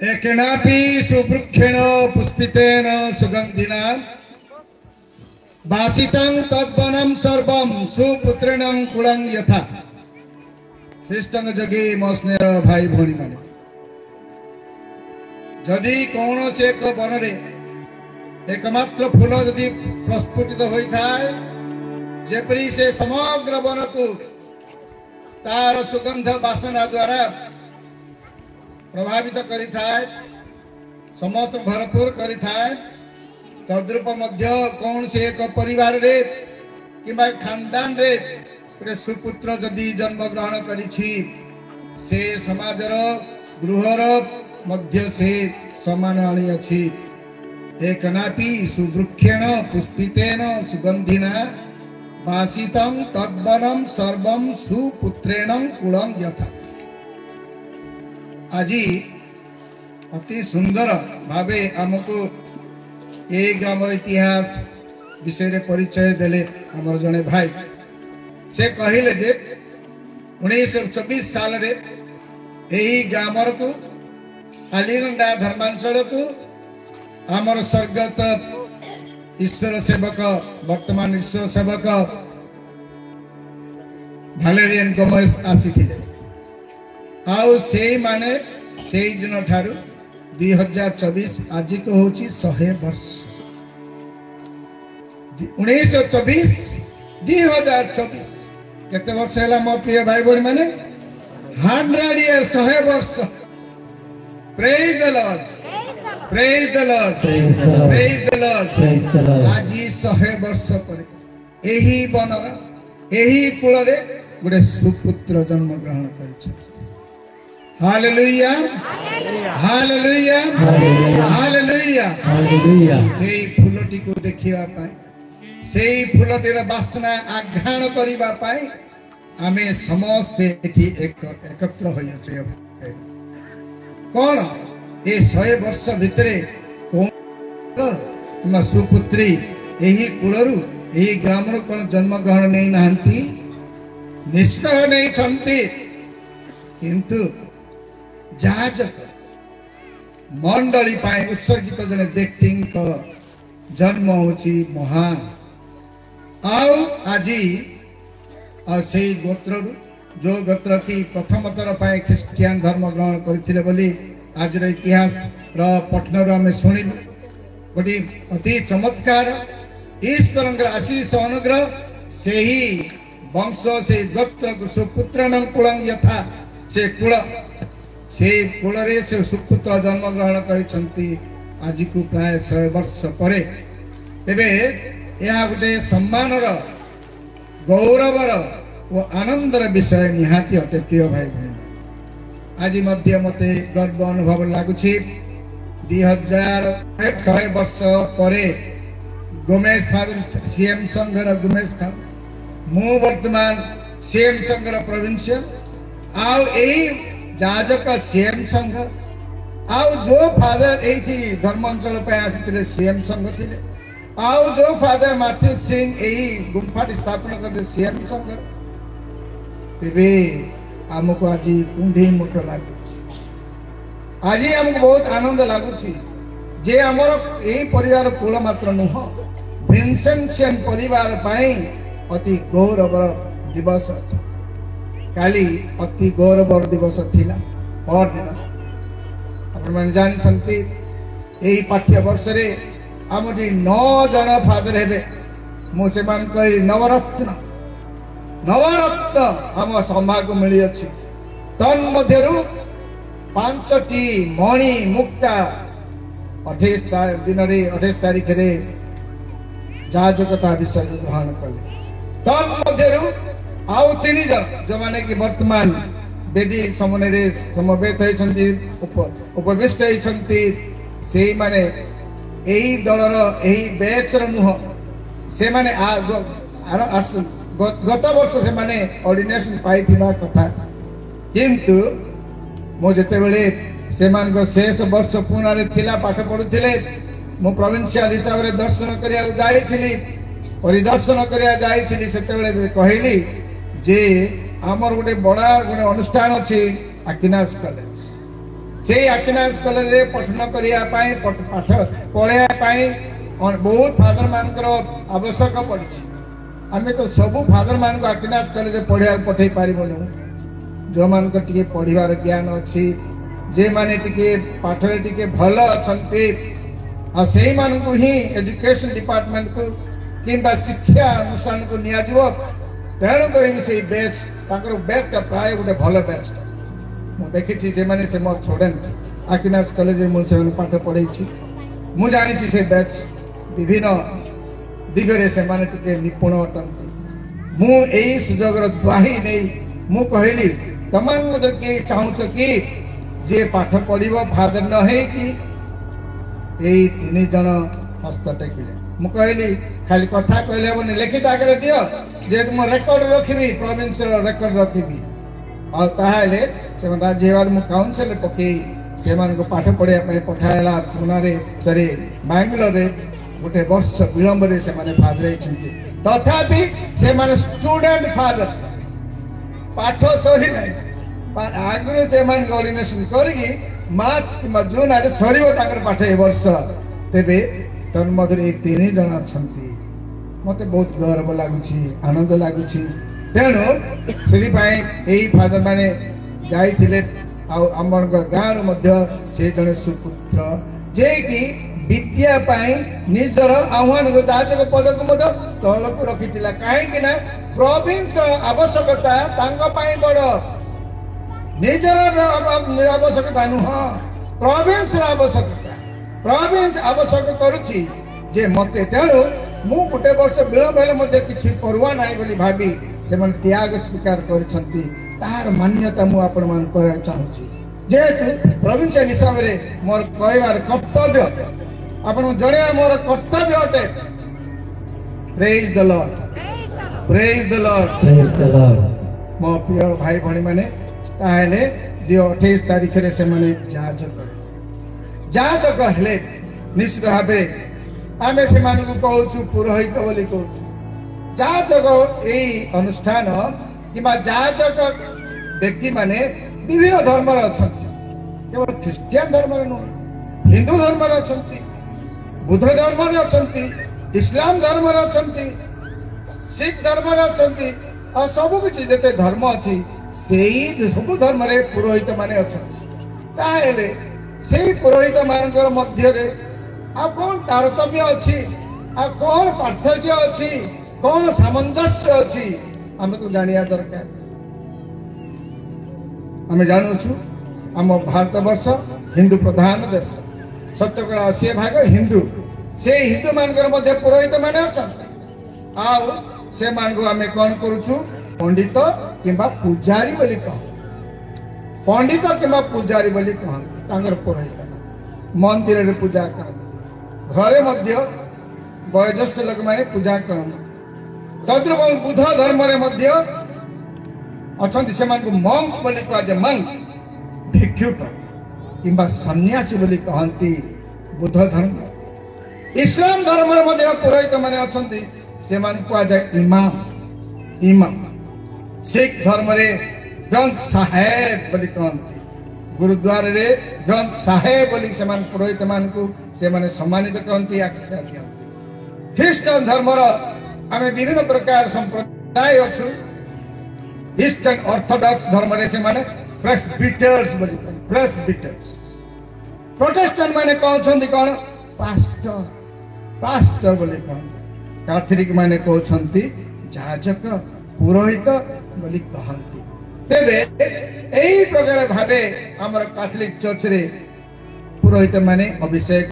एकेनापि सुवृक्षेण पुष्पितेन सुगंधिना बासितं तद्वनं सर्वं सुपुत्रेण कुलं यथा। श्रेष्ठंग जगे मो स्नेह भाई भौणी माने जदि कौन से एक वन रे एकमात्र फूल जदि प्रस्फुटित होता है जेपरी से समग्र वन को तार सुगंध बासना द्वारा प्रभावित करिथा है समस्त भरपूर करिथा है तद्रूप मध्य कौन से एक परिवार रे किंबा खानदान रे गोटे सुपुत्र जदि जन्म ग्रहण करिछि से समाजर गृहर मध्य से समान आनी अछि। एकनापि सुवृक्षेण पुष्पितेन सुगंधिना बासितं तद्वनं सर्वं सुपुत्रेण कुलं यथा। आज अति सुंदर भावे आमको ए ग्रामर इतिहास विषय परिचय देले आमर जने भाई से कहले जे 1924 साल रे एही ग्रामर को आलीगंडा धर्मांचल को आमर स्वर्गत ईश्वर सेवक वर्तमान ईश्वर सेवक भालेरियन गोमेज आसीथिले आउ से माने से दिन ठारू 2024 आज को होची 100 वर्ष 1924 2024 केते वर्ष हैला मो प्रिय भाई बहन माने 100 इयर्स 100 वर्ष। Praise the Lord praise the Lord praise the Lord. आज 100 वर्ष पर एही बनरा एही कुल रे गोटे सुपुत्र जन्म ग्रहण करिछ। Hallelujah hallelujah hallelujah hallelujah. सेई फूलटी को देखिबा पाई सेई फूलटीर बासना आघ्राण करिबा पाई आमे समस्त एठी एकत्र होई अछि। कोन ए 100 वर्ष भितरे कोन सुपुत्री एही कुलरु एही ग्रामरु कोन जन्म ग्रहण नै नाहंती निश्चय नै छंती किंतु जाजक मंडली पाए उत्सर्गित जने व्यक्ति जन्म होची महान आउ आजी से गोत्र जो गोत्र की प्रथम थर पाए ख्रिस्टियन धर्म ग्रहण करथिले बोली आज रे इतिहास र पठनर में सुनिलु गोटी अति चमत्कार ईश्वरंगर आशीष अनुग्रह से ही वंश से गोत्र सुपुत्रन कुलं यथा से कुल से कुलरे से सुपुत्र जन्म ग्रहण करिसंती आज को प्राय 100 वर्ष परे तेबे यह गोटे सम्मानर गौरवर और आनंदर विषय निहाती अटे। प्रिय भाई बहन आज मध्य मते गर्व अनुभव लागुछि 2100 वर्ष परे गोमेज फादर सीएम संघर गोमेज फादर मु वर्तमान सीएम संघर प्रोविंशियल आउ एही जाजक सीएम संघ आउ जो फादर एठी धर्मांचल पे आसिले सीएम संघ थिले आउ जो फादर माथ्यू सिंह एही गुम्फा स्थापना करते सीएम संघ तेबे हमको आज कुंडी मुठ लागुछि आज हमको बहुत आनंद लागुछि जे हमर एही परिवार कुल मात्र नुह विंसेंशियन परिवार पाई अति गौरव दिवस काली अति गौरव दिवस थिला और दिन अपन मन जान संति एही पाठ्य वर्ष रे हमटी 9 जन फादर हेबे मु से मान कहि नवरत्न हम सभा को मिली अछि तन मध्यरु 5टी मणि मुक्ता 28 दिन रे 28 तारिख रे जाजकता विषय ग्रहण कले तन मध्यरु आउ 3 जन जो माने कि वर्तमान वेदी समने समवेत होइछंती उपविष्ट होइछंती से माने एही दलर एही बैच र नुह से माने गत वर्ष से माने ऑर्डिनेशन पाइथिबा कथा किंतु मो जते बेले से मान को शेष वर्ष पुना रे थिला पाठ पढुथिले मो प्रोविंशियल हिसाब रे दर्शन करिया जाई थिली परिदर्शन करिया जाई थिली सेते बेले कहली जे आमर गोटे बड़ा गोटे अनुष्ठान अच्छी आकिनास कॉलेज से आकिनास कॉलेज पठन करने पाठ पढ़ाई बहुत फादर मानकर आवश्यक पड़ी। आम तो सबू फादर मान को आकिनास कॉलेज पढ़ा पठे पारूँ जो मान टे पढ़ार ज्ञान अच्छी जे माने टिके पाठरे टिके भल अच्छे से ही एजुकेशन डिपार्टमेंट को किंबा शिक्षा अनुष्ठान को निया तेणुक से बैच बैच का प्राय गोटे भल बैच मुझे देखी से मोर स्टूडेंट आकिनास कॉलेज मुझे पाठ पढ़े मुझे जानी से बैच विभिन्न दिगरे से निपुण अटंती मुझे सुजोग द्वाही नहीं मु कहली तुम किए चाहूच कि जे पाठ पढ़व फादर न है कि यही 3 जन हस्त टेकिले मु कहली खाली कथा कहले हेबनी लिखित आगे दियो जेहेतु मो रेकर्ड रखी प्रोविंस रेकर्ड रखी और ताहले से राज्य मु काउंसिल पकई से पाठ पढ़ाई पठाला पुणे सरी बांगलोर गोटे वर्ष विलंब से फादर तथापि से स्टूडेंट फादर पाठ सरी ना आगु से ऑर्डिनेशन कर मार्च कि जून आड़े सर पाठ ए वर्ष तेरे तन्मध्य 3 जन अच्छा मत बहुत गर्व लगुच आनंद लगुच तेणु से फादर मैंने जाइए आम गाँव से जड़े सुपुत्र जे कि विद्या निजर आह्वान जाचक पद को तल को रखी कहीं प्रोविंस आवश्यकता बड़ निजर आवश्यकता नुह प्रोविंस प्रोविंस आवश्यक करुच्ची जे मते तेणु मु गोटे वर्ष विलंब हेले किसी पढ़ुआ ना बोली भावी से त्याग स्वीकार कर मान्यता मुझे आपण मान कह चाहूँगी जेहेतु प्रोविंशियल हिसाब से मोर कहबार कर्तव्य आपण जड़े मोर कर्तव्य अटे। Praise the Lord praise the Lord praise the Lord मो प्रिय भाई भणी माने ताहेले 28 तारीख रे से माने जाजक हेले निश्चित भाव आमे से मान को कहूछु पुरोहित बोली कहूछु जाजक एई अनुष्ठान किबा जाजक व्यक्ति माने विभिन्न धर्म केवल ख्रिस्टियन धर्म नुह हिंदू धर्म बुद्ध धर्म इस्लाम धर्म सिख धर्म और सब किसी जिते धर्म अच्छी से सब धर्म रे पुरोहित माने अच्छा पुरोहित मान मध्य कौन तारतम्य अच्छी कौन पार्थक्य अच्छी कौन सामंजस्य अच्छी आम तो जानिया दरकार। आम जानूछु आम भारत वर्ष हिंदू प्रधान देश 80% हिंदू से हिंदू मान पुरोहित माने अच्छा से मान को आम कौन करुचु पंडित किंबा पूजारी बोली कह पंडित किंबा पूजारी बोली कहते पुरोहित मंदिर रे पूजा कर घरे मध्य वयोज्येष्ठ लोक माने पूजा करते तद्रुप बुद्ध धर्म रे मध्य अच्छा से मंक बोली कह मंक भिक्षुक किंबा सन्यासी बोली कहती बुद्ध धर्म इस्लाम धर्म मध्य पुरोहित माने अच्छा से कह इमाम इमाम सिख धर्म रे ग्रंथ साहेब बोली कहती गुरुद्वार रे ग्रंथ साहेब बोली से पुरोहित मान को से सम्मानित कहती आख्या दिखती। ख्रीष्टान धर्म आम विभिन्न प्रकार संप्रदाय अच्छु ईस्टर्न ऑर्थोडॉक्स धर्म रे से प्रेस्बिटर्स बोली प्रेस्बिटर्स प्रोटेस्टेंट माने कहउछन्ति कोन पास्टर पास्टर बोली कहନ୍ତି कैथोलिक माने कहउछन्ति जाजक पुरोहित बोली कहନ୍ତି। तेबे एही प्रकार भाबे हमर कैथोलिक चर्च रे पुरोहित माने अभिषेक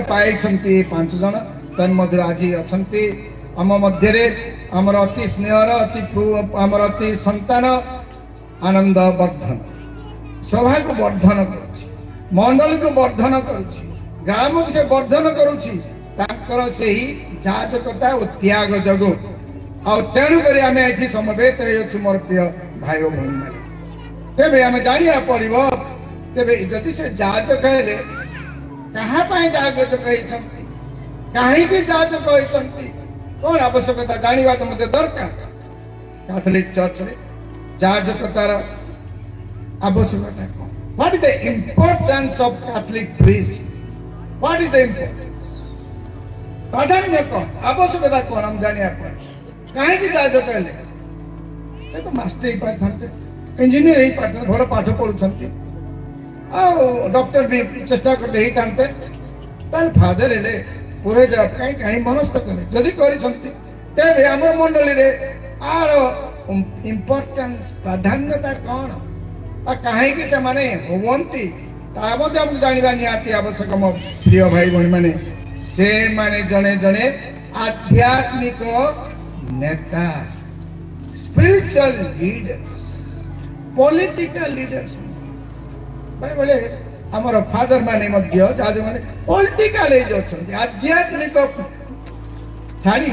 पाई 5 जन तन मध्य आज अछन्ति आम मध्य आमर अति स्नेहर आमर अति संतान आनंद वर्धन सभा को वर्धन करुछि मंडल को वर्धन करुछि ग्राम को से वर्धन करुछि ताकर सेही जाजकता और त्याग जगो आ तेणु करी आमे एथि समवेत हेछु मोर प्रिय भाई ओ बहन माने तेबे आमे जानिया पड़िबो तेबे जदि से जाजक हेले कहा पाई जाजक कहिसंती काहे कि जाजक कहिसंती कौन आवश्यकता जानिबा तो मते दरकार। कैथोलिक चर्च रे जाजकतार ଆବଶ୍ୟକତା କ'ଣ? What is the importance of Catholic priest? What is the importance? ପ୍ରାଧାନ୍ୟ କ'ଣ? ଆବଶ୍ୟକତା କ'ଣ ଆମେ ଜାଣିବା ପାଇଁ? କାହିଁକି ଯାଜକ ହେଲେ? ସେ ତ ମାଷ୍ଟର ହେଇପାରିଥାନ୍ତେ, ଇଞ୍ଜିନିୟର ହେଇପାରିଥାନ୍ତେ, ଭଲ ପାଠ ପଢୁଛନ୍ତି, ଆଉ ଡକ୍ଟର ବି ଚେଷ୍ଟା କଲେ ହେଇଥାନ୍ତେ। ତାହେଲେ ଫାଦର ହେଲେ ପୁରୋହିତ କାହିଁ ମନସ୍ଥ କଲେ? ଯଦି କରିଛନ୍ତି ତେବେ ଆମ ମଣ୍ଡଳୀରେ ଆର ଇମ୍ପୋର୍ଟାନ୍ସ ପ୍ରାଧାନ୍ୟତା କ'ଣ ବା କାହିଁକି ସେମାନେ ହୁଅନ୍ତି ତାହା ମଧ୍ୟ ଆମକୁ ଜାଣିବା ନିହାତି ଆବଶ୍ୟକ। ମୋ ପ୍ରିୟ ଭାଇ ଭଉଣୀ ମାନେ, ସେମାନେ ଜଣେ ଜଣେ ଆଧ୍ୟାତ୍ମିକ ନେତା, ସ୍ପିରିଚୁଆଲ ଲିଡର୍ସ, ପଲିଟିକାଲ ଲିଡର୍ସ। ଭାଇ ଆମର ଫାଦର ମାନେ ମଧ୍ୟ ଯାହା ଯୋଉମାନେ ପଲିଟିକାଲ ଏଜ୍ ଅଛନ୍ତି, ଆଧ୍ୟାତ୍ମିକ ଛାଡି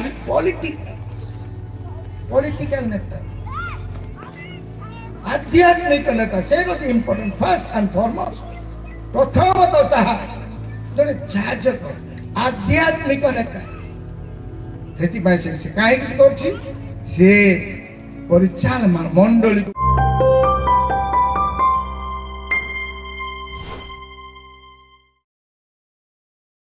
ପଲିଟିକାଲ ନେତା, ଆଧ୍ୟାତ୍ମିକ ନେତା, ସେ ଗୋଟେ ଇମ୍ପୋର୍ଟାଣ୍ଟ ଫାର୍ଷ୍ଟ ଆଣ୍ଡ ଫରମୋଷ୍ଟ। ପ୍ରଥମତଃ ତାହା ଜଣେ ଯାଜକ, ଆଧ୍ୟାତ୍ମିକ ନେତା। ସେଥିପାଇଁ ସେ କାହିଁକି କରୁଛି? ସେ ପରିଚାଳନା ମଣ୍ଡଳୀ